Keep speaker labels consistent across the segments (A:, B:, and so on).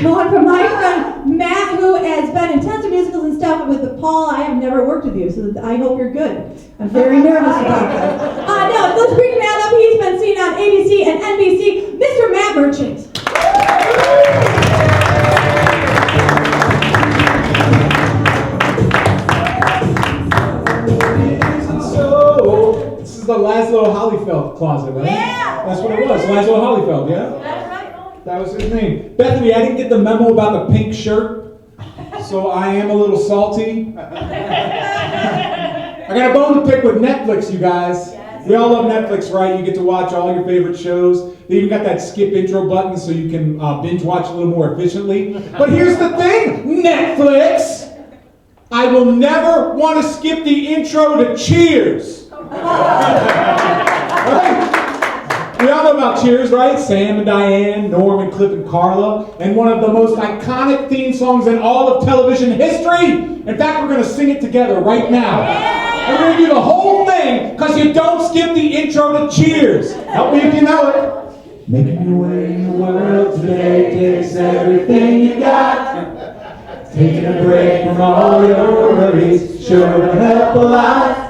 A: going from my friend Matt, who has been in tons of musicals and stuff. With Paul, I have never worked with you, so I hope you're good. I'm very nervous about that. Now, let's bring Matt up. He's been seen on ABC and NBC, Mr. Matt Merchant.
B: So, this is the Laszlo Holyfeld closet, right?
A: Yeah!
B: That's what it was, Laszlo Holyfeld, yeah?
A: That's right.
B: That was his name. Bethany, I didn't get the memo about the pink shirt, so I am a little salty. I got a bone to pick with Netflix, you guys.
A: Yes.
B: We all love Netflix, right? You get to watch all your favorite shows. They even got that skip intro button so you can binge watch a little more efficiently. But here's the thing, Netflix! I will never want to skip the intro to Cheers. Right? We all know about Cheers, right? Sam and Diane, Norm and Cliff and Carla, and one of the most iconic theme songs in all of television history. In fact, we're going to sing it together right now. And we're going to do the whole thing because you don't skip the intro to Cheers. Help me if you know it. Making your way in the world today takes everything you got. Taking a break from all your worries sure will help a lot.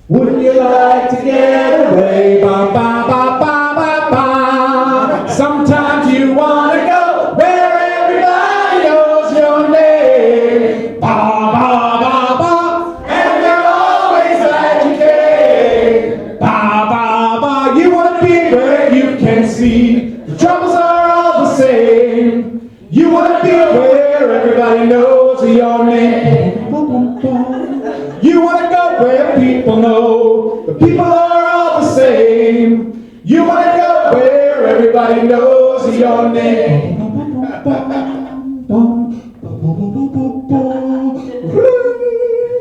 B: Wouldn't you like to get away? Ba, ba, ba, ba, ba, ba. Sometimes you want to go where everybody knows your name. Ba, ba, ba, ba. And you're always glad you came. Ba, ba, ba. You want to be where you can see the troubles are all the same. You want to be where everybody knows your name. You want to go where people know the people are all the same. You want to go where everybody knows your name.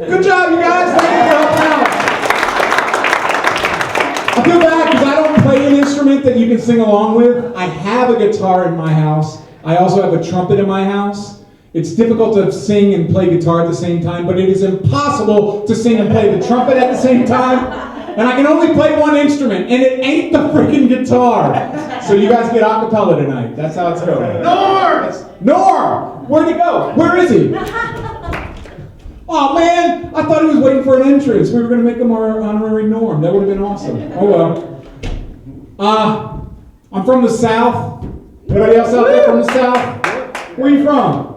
B: Good job, you guys. Thank you for helping out. I feel bad because I don't play an instrument that you can sing along with. I have a guitar in my house. I also have a trumpet in my house. It's difficult to sing and play guitar at the same time, but it is impossible to sing and play the trumpet at the same time. And I can only play one instrument, and it ain't the freaking guitar. So you guys get a cappella tonight. That's how it's going. Norm! Norm! Where'd he go? Where is he? Oh man, I thought he was waiting for an entrance. We were going to make him our honorary Norm. That would have been awesome. Oh well. I'm from the South. Anybody else out there from the South? Where are you from?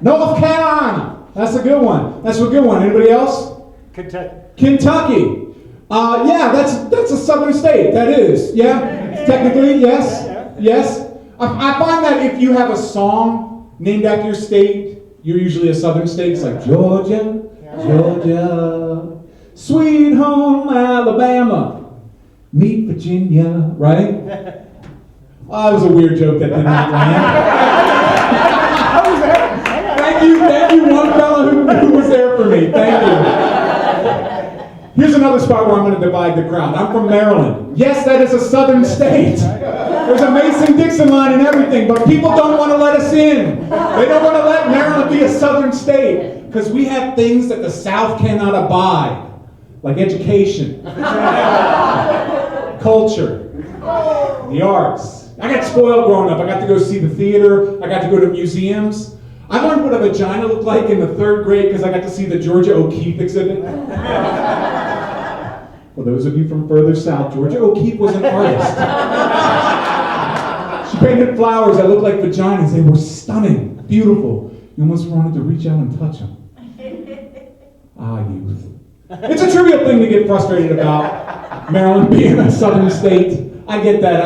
B: North Carolina. That's a good one. That's a good one. Anybody else?
C: Kentucky.
B: Kentucky. Yeah, that's a southern state. That is. Yeah. Technically, yes. Yes. I find that if you have a song named after your state, you're usually a southern state. It's like Georgia, Georgia, sweet home Alabama, meet Virginia, right? Oh, that was a weird joke that did not land. Thank you, one fellow who was there for me. Thank you. Here's another spot where I'm going to divide the crowd. I'm from Maryland. Yes, that is a southern state. There's a Mason-Dixon line and everything, but people don't want to let us in. They don't want to let Maryland be a southern state because we have things that the South cannot abide, like education, culture, the arts. I got spoiled growing up. I got to go see the theater. I got to go to museums. I learned what a vagina looked like in the 3rd grade because I got to see the Georgia O'Keeffe exhibit. For those of you from further south, Georgia O'Keeffe was an artist. She painted flowers that looked like vaginas. They were stunning, beautiful. You almost wanted to reach out and touch them. Ah, youth. It's a trivial thing to get frustrated about, Maryland being a southern state. I get that.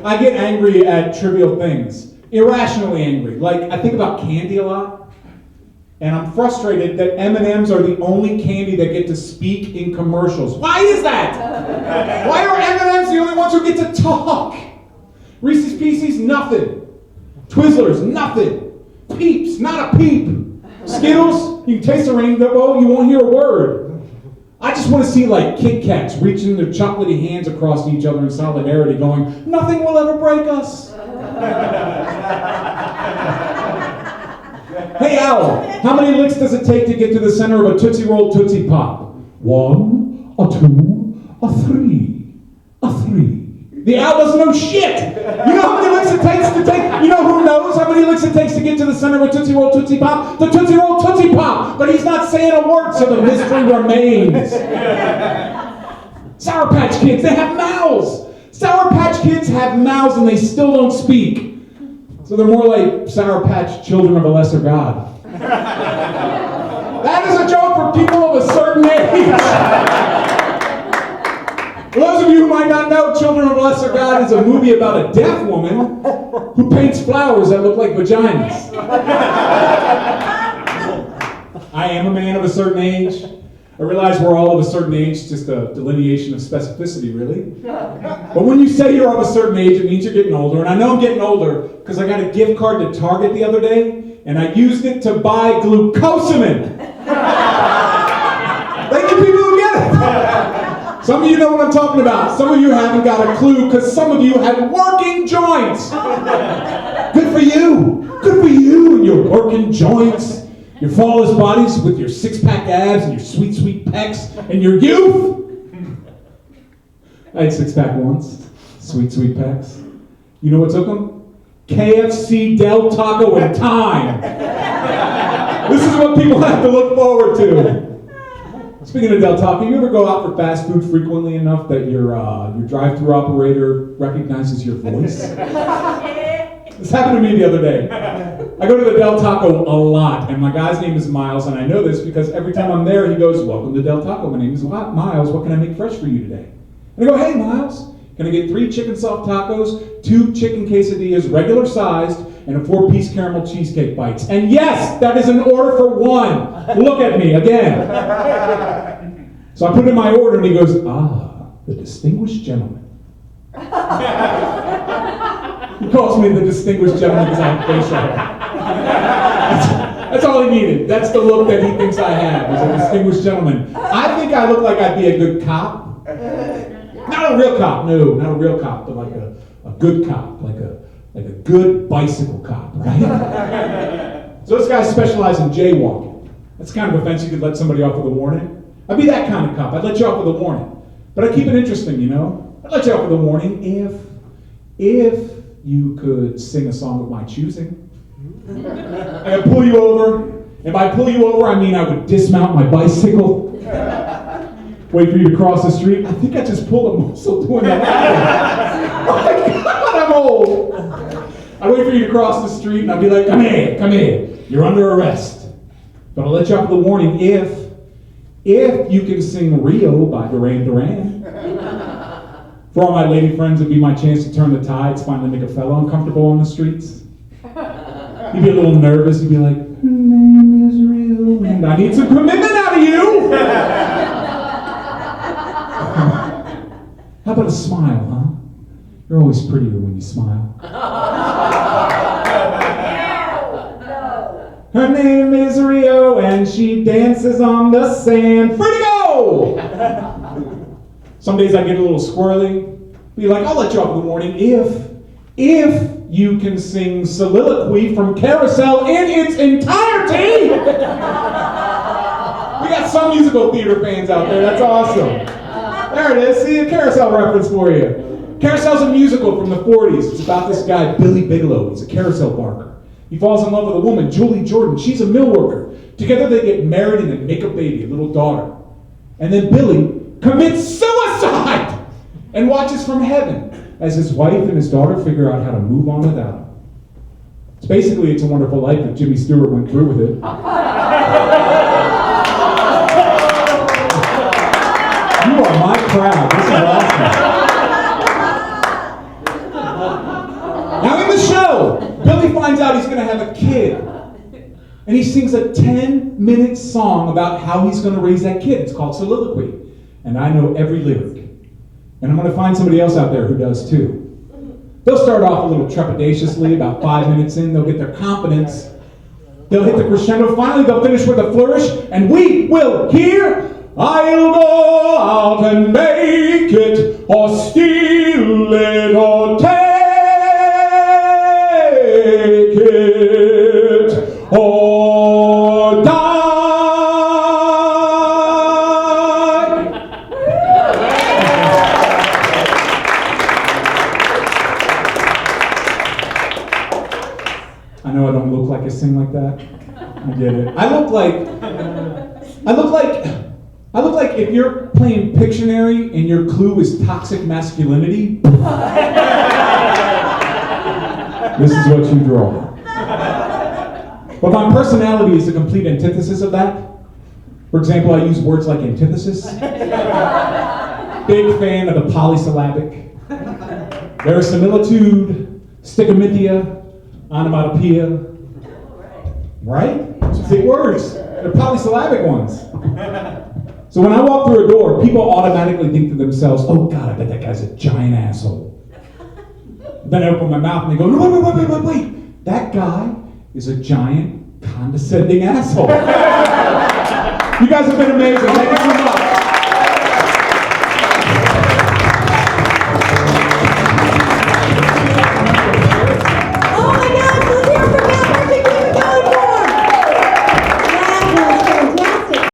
B: I get angry at trivial things. Irrationally angry. Like, I think about candy a lot, and I'm frustrated that M&Ms are the only candy that get to speak in commercials. Why is that? Why are M&Ms the only ones who get to talk? Reese's Pieces, nothing. Twizzlers, nothing. Peeps, not a peep. Skittles, you can taste the rainbow, you won't hear a word. I just want to see like Kit Kats reaching their chocolatey hands across each other in solidarity going, nothing will ever break us. Hey Owl, how many licks does it take to get to the center of a Tootsie Roll Tootsie Pop? 1, a 2, a 3, a 3. The owl doesn't know shit. You know how many licks it takes to take, you know who knows how many licks it takes to get to the center of a Tootsie Roll Tootsie Pop? The Tootsie Roll Tootsie Pop! But he's not saying a word, so the mystery remains. Sour Patch Kids, they have mouths! Sour Patch Kids have mouths and they still don't speak. So they're more like Sour Patch Children of a Lesser God. That is a joke for people of a certain age. For those of you who might not know, Children of a Lesser God is a movie about a deaf woman who paints flowers that look like vaginas. I am a man of a certain age. I realize we're all of a certain age, just a delineation of specificity, really. But when you say you're of a certain age, it means you're getting older. And I know I'm getting older because I got a gift card to Target the other day, and I used it to buy glucosamine. Thank you, people who get it. Some of you know what I'm talking about. Some of you haven't got a clue because some of you have working joints. Good for you. Good for you and your working joints. Your flawless bodies with your six-pack abs and your sweet, sweet pecs and your youth. I had six-pack once. Sweet, sweet pecs. You know what took them? KFC, Del Taco, and time. This is what people have to look forward to. Speaking of Del Taco, you ever go out for fast food frequently enough that your drive-thru operator recognizes your voice? This happened to me the other day. I go to the Del Taco a lot, and my guy's name is Miles, and I know this because every time I'm there, he goes, "Welcome to Del Taco. My name is Miles. What can I make fresh for you today?" And I go, "Hey, Miles, can I get 3 chicken soft tacos, 2 chicken quesadillas, regular sized, and a 4-piece caramel cheesecake bites?" And yes, that is an order for 1. Look at me again. So I put in my order, and he goes, "Ah, the distinguished gentleman." He calls me the distinguished gentleman because I have facial hair. That's all he needed. That's the look that he thinks I have, is a distinguished gentleman. I think I look like I'd be a good cop. Not a real cop, no, not a real cop, but like a good cop, like a good bicycle cop, right? So this guy specializes in jaywalking. That's the kind of offense you could let somebody off with a warning. I'd be that kind of cop. I'd let you off with a warning. But I keep it interesting, you know? I'd let you off with a warning if you could sing a song of my choosing. I would pull you over, and by pull you over, I mean I would dismount my bicycle, wait for you to cross the street. I think I just pulled a muscle doing that. Oh my God, I'm old. I'd wait for you to cross the street, and I'd be like, come here, you're under arrest. But I'll let you off with a warning if you can sing Rio by Duran Duran. For all my lady friends, it'd be my chance to turn the tides, finally make a fella uncomfortable on the streets. You'd be a little nervous. You'd be like, "Her name is Rio, and I need some commitment out of you." How about a smile, huh? You're always prettier when you smile. Her name is Rio, and she dances on the sand. Free to go! Some days I get a little squirrely. Be like, I'll let you off in the morning if you can sing Soliloquy from Carousel in its entirety. We got some musical theater fans out there. That's awesome. There it is. See a Carousel reference for you. Carousel's a musical from the 40s. It's about this guy, Billy Bigelow. He's a carousel barker. He falls in love with a woman, Julie Jordan. She's a mill worker. Together they get married and they make a baby, a little daughter. And then Billy commits suicide and watches from heaven as his wife and his daughter figure out how to move on without him. It's a Wonderful Life if Jimmy Stewart went through with it. You are my crowd. This is awesome. Now in the show, Billy finds out he's going to have a kid. And he sings a 10-minute song about how he's going to raise that kid. It's called Soliloquy. And I know every lyric. And I'm going to find somebody else out there who does too. They'll start off a little trepidatiously. About 5 minutes in, they'll get their confidence. They'll hit the crescendo. Finally, they'll finish with a flourish. And we will hear, I'll go out and make it, or steal it, or take it, or die. I know I don't look like I sing like that. I get it. I look like if you're playing Pictionary and your clue is toxic masculinity. This is what you draw. But my personality is a complete antithesis of that. For example, I use words like antithesis. Big fan of the polysyllabic. Verisimilitude, stickamithia, onomatopoeia. Right? It's big words. They're polysyllabic ones. So when I walk through a door, people automatically think to themselves, oh God, I bet that guy's a giant asshole. Then I open my mouth and they go, no, wait. That guy is a giant, condescending asshole. You guys have been amazing. Thank you so much.